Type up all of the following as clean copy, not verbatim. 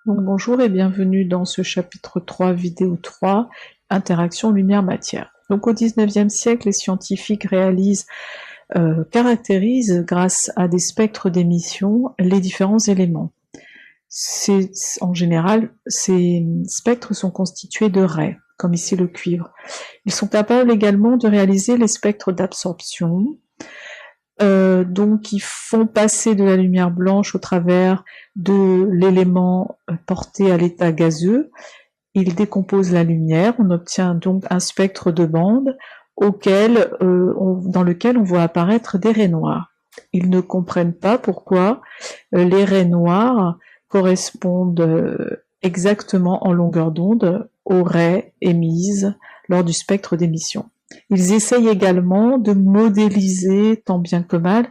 Donc bonjour et bienvenue dans ce chapitre 3, vidéo 3, interaction lumière-matière. Donc au 19e siècle, les scientifiques caractérisent grâce à des spectres d'émission les différents éléments. En général, ces spectres sont constitués de raies, comme ici le cuivre. Ils sont capables également de réaliser les spectres d'absorption, donc ils font passer de la lumière blanche au travers de l'élément porté à l'état gazeux. Ils décomposent la lumière, on obtient donc un spectre de bande dans lequel on voit apparaître des raies noires. Ils ne comprennent pas pourquoi les raies noires correspondent exactement en longueur d'onde aux raies émises lors du spectre d'émission. Ils essayent également de modéliser tant bien que mal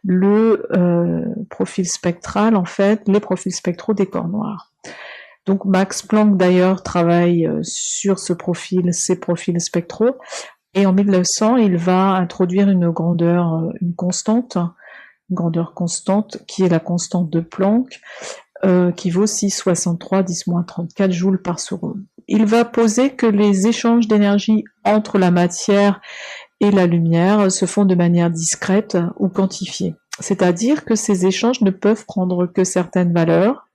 le profil spectral, en fait, les profils spectraux des corps noirs. Donc Max Planck d'ailleurs travaille sur ces profils spectraux, et en 1900 il va introduire une grandeur constante qui est la constante de Planck, qui vaut 6,63 10-34 joules par seconde. Il va poser que les échanges d'énergie entre la matière et la lumière se font de manière discrète ou quantifiée. C'est-à-dire que ces échanges ne peuvent prendre que certaines valeurs.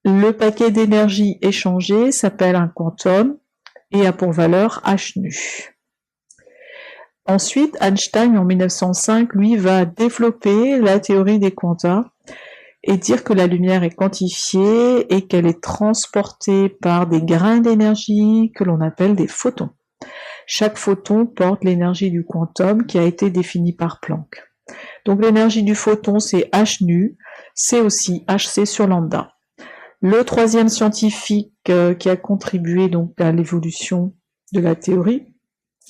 Le paquet d'énergie échangé s'appelle un quantum et a pour valeur h nu. Ensuite, Einstein, en 1905, lui, va développer la théorie des quanta et dire que la lumière est quantifiée et qu'elle est transportée par des grains d'énergie que l'on appelle des photons. Chaque photon porte l'énergie du quantum qui a été définie par Planck. Donc l'énergie du photon, c'est h nu, c'est aussi hc sur lambda. Le troisième scientifique qui a contribué donc à l'évolution de la théorie,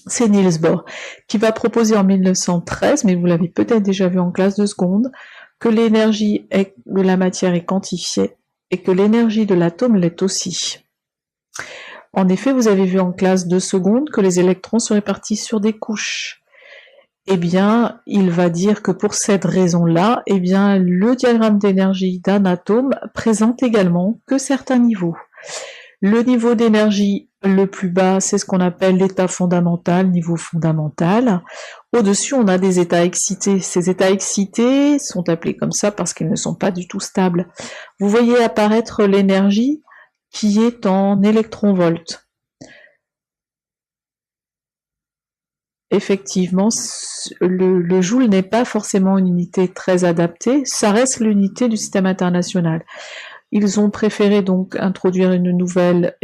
c'est Niels Bohr, qui va proposer en 1913, mais vous l'avez peut-être déjà vu en classe de seconde, que l'énergie de la matière est quantifiée et que l'énergie de l'atome l'est aussi. En effet, vous avez vu en classe de seconde que les électrons se répartissent sur des couches. Eh bien, il va dire que pour cette raison-là, eh bien, le diagramme d'énergie d'un atome présente également que certains niveaux. Le niveau d'énergie le plus bas, c'est ce qu'on appelle l'état fondamental, niveau fondamental. Au-dessus, on a des états excités. Ces états excités sont appelés comme ça parce qu'ils ne sont pas du tout stables. Vous voyez apparaître l'énergie qui est en électronvolts. Effectivement, le joule n'est pas forcément une unité très adaptée, ça reste l'unité du système international. Ils ont préféré donc introduire une nouvelle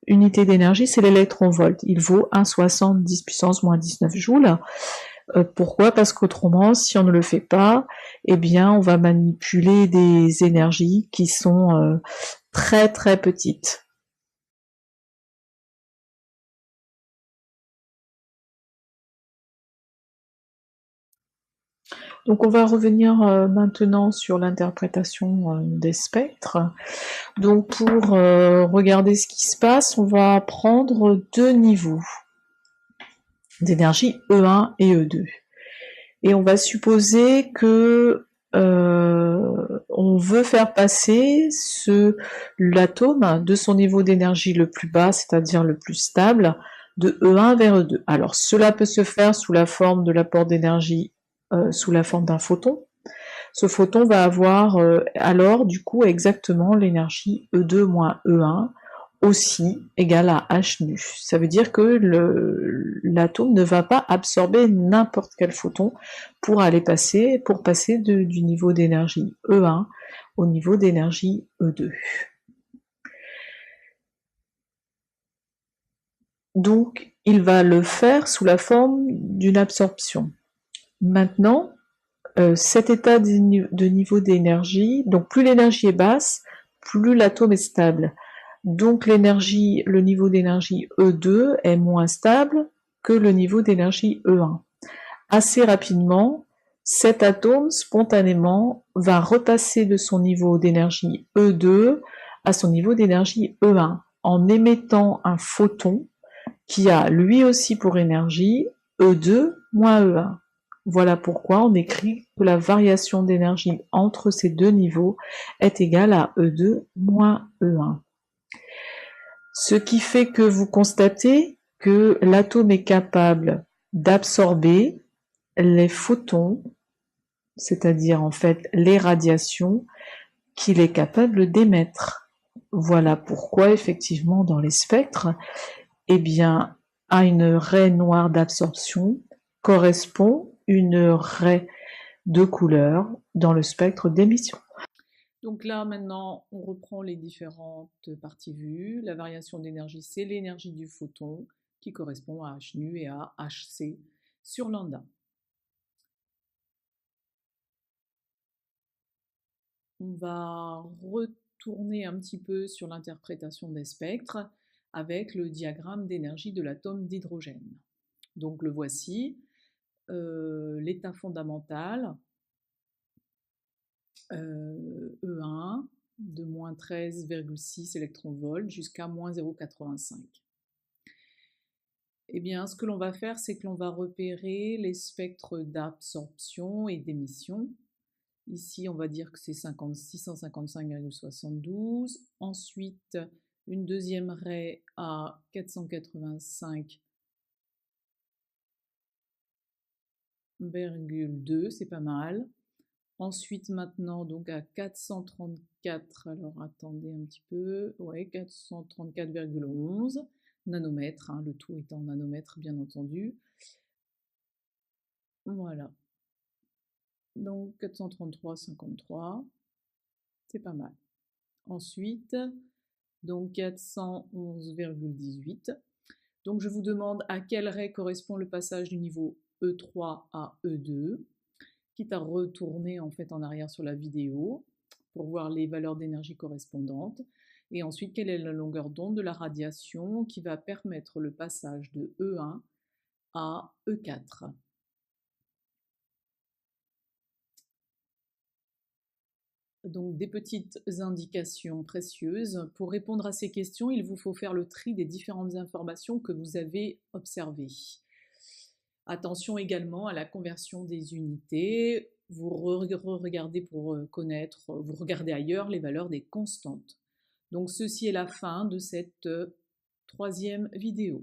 unité d'énergie, c'est l'électronvolt. Il vaut 1,70 puissance moins 19 joules. Pourquoi? Parce qu'autrement, si on ne le fait pas, eh bien, on va manipuler des énergies qui sont très très petites. Donc on va revenir maintenant sur l'interprétation des spectres. Donc pour regarder ce qui se passe, on va prendre deux niveaux d'énergie E1 et E2. Et on va supposer que on veut faire passer l'atome de son niveau d'énergie le plus bas, c'est-à-dire le plus stable, de E1 vers E2. Alors cela peut se faire sous la forme de l'apport d'énergie sous la forme d'un photon. Ce photon va avoir alors du coup exactement l'énergie E2 moins E1 aussi égale à h nu. Ça veut dire que l'atome ne va pas absorber n'importe quel photon pour passer du niveau d'énergie E1 au niveau d'énergie E2. Donc il va le faire sous la forme d'une absorption. Maintenant, cet état de niveau d'énergie, donc plus l'énergie est basse, plus l'atome est stable. Donc le niveau d'énergie E2 est moins stable que le niveau d'énergie E1. Assez rapidement, cet atome, spontanément, va repasser de son niveau d'énergie E2 à son niveau d'énergie E1, en émettant un photon qui a lui aussi pour énergie E2 moins E1. Voilà pourquoi on écrit que la variation d'énergie entre ces deux niveaux est égale à E2 moins E1. Ce qui fait que vous constatez que l'atome est capable d'absorber les photons, c'est-à-dire en fait les radiations, qu'il est capable d'émettre. Voilà pourquoi effectivement dans les spectres, eh bien, à une raie noire d'absorption correspond une raie de couleur dans le spectre d'émission. Donc là, maintenant, on reprend les différentes parties vues. La variation d'énergie, c'est l'énergie du photon qui correspond à h nu et à hc sur lambda. On va retourner un petit peu sur l'interprétation des spectres avec le diagramme d'énergie de l'atome d'hydrogène. Donc le voici, l'état fondamental, E1 de moins 13,6 électronvolts jusqu'à moins 0,85. Eh bien, ce que l'on va faire, c'est que l'on va repérer les spectres d'absorption et d'émission. Ici, on va dire que c'est 655,72. Ensuite, une deuxième raie à 485,2, c'est pas mal. Ensuite, maintenant, donc à 434, alors attendez un petit peu, ouais, 434,11 nanomètres, hein, le tout est en nanomètres bien entendu. Voilà. Donc 433,53, c'est pas mal. Ensuite, donc 411,18. Donc je vous demande à quelle raie correspond le passage du niveau E3 à E2, quitte à retourner en fait en arrière sur la vidéo pour voir les valeurs d'énergie correspondantes. Et ensuite, quelle est la longueur d'onde de la radiation qui va permettre le passage de E1 à E4. Donc des petites indications précieuses. Pour répondre à ces questions, il vous faut faire le tri des différentes informations que vous avez observées. Attention également à la conversion des unités. Vous regardez pour connaître, vous regardez ailleurs les valeurs des constantes. Donc ceci est la fin de cette troisième vidéo.